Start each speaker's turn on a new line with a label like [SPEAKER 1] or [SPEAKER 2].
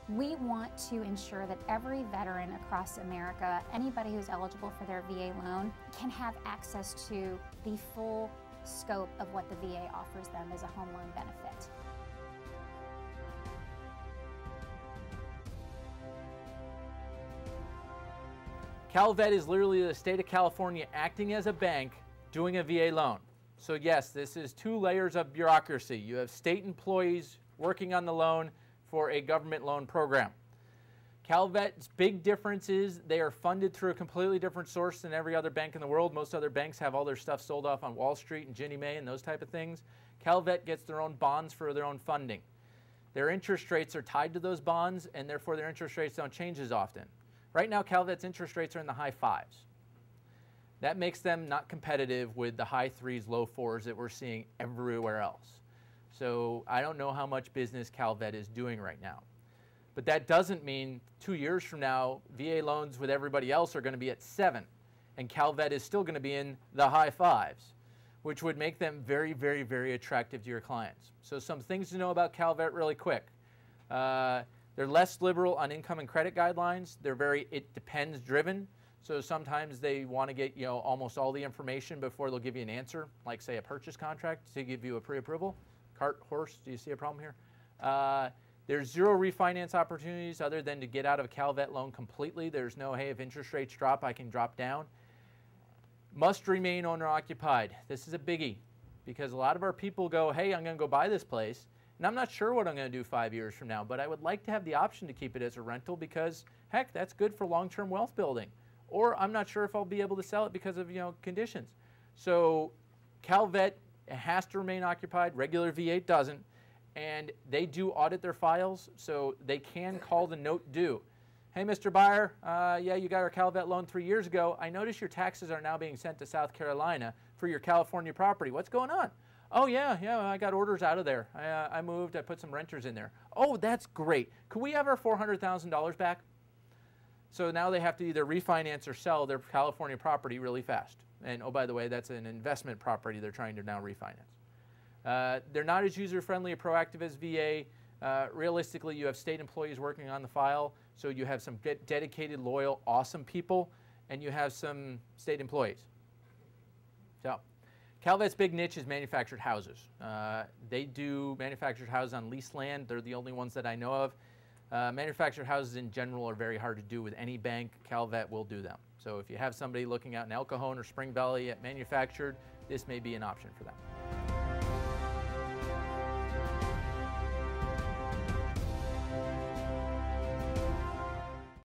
[SPEAKER 1] We want to ensure that every veteran across America, anybody who's eligible for their VA loan, can have access to the full scope of what the VA offers them as a home loan benefit.
[SPEAKER 2] CalVet is literally the state of California acting as a bank doing a VA loan. So yes, this is 2 layers of bureaucracy. You have state employees working on the loan for a government loan program. CalVet's big difference is they are funded through a completely different source than every other bank in the world. Most other banks have all their stuff sold off on Wall Street and Ginnie Mae and those type of things. CalVet gets their own bonds for their own funding. Their interest rates are tied to those bonds, and therefore their interest rates don't change as often. Right now, CalVet's interest rates are in the high 5s. That makes them not competitive with the high 3s, low 4s that we're seeing everywhere else. So I don't know how much business CalVet is doing right now. But that doesn't mean 2 years from now, VA loans with everybody else are going to be at 7, and CalVet is still going to be in the high 5s, which would make them very, very, very attractive to your clients. So some things to know about CalVet really quick. They're less liberal on income and credit guidelines. They're very it depends driven. So sometimes they want to get almost all the information before they'll give you an answer, like say a purchase contract to give you a pre-approval. Cart, horse, do you see a problem here? There's 0 refinance opportunities other than to get out of a CalVet loan completely. There's no, hey, if interest rates drop, I can drop down. Must remain owner occupied. This is a biggie because a lot of our people go, hey, I'm going to go buy this place, and I'm not sure what I'm going to do 5 years from now, but I would like to have the option to keep it as a rental because, heck, that's good for long-term wealth building. Or I'm not sure if I'll be able to sell it because of conditions. So CalVet has to remain occupied. Regular VA doesn't. And they do audit their files, so they can call the note due. Hey, Mr. Buyer, yeah, you got our CalVet loan 3 years ago. I notice your taxes are now being sent to South Carolina for your California property. What's going on? Oh, yeah, I got orders out of there. I moved, I put some renters in there. Oh, that's great. Could we have our $400,000 back? So now they have to either refinance or sell their California property really fast. And oh, by the way, that's an investment property they're trying to now refinance. They're not as user-friendly or proactive as VA. Realistically, you have state employees working on the file, so you have some dedicated, loyal, awesome people, and you have some state employees. So CalVet's big niche is manufactured houses. They do manufactured houses on leased land. They're the only ones that I know of. Manufactured houses in general are very hard to do with any bank. CalVet will do them. So if you have somebody looking out in El Cajon or Spring Valley at manufactured, this may be an option for them.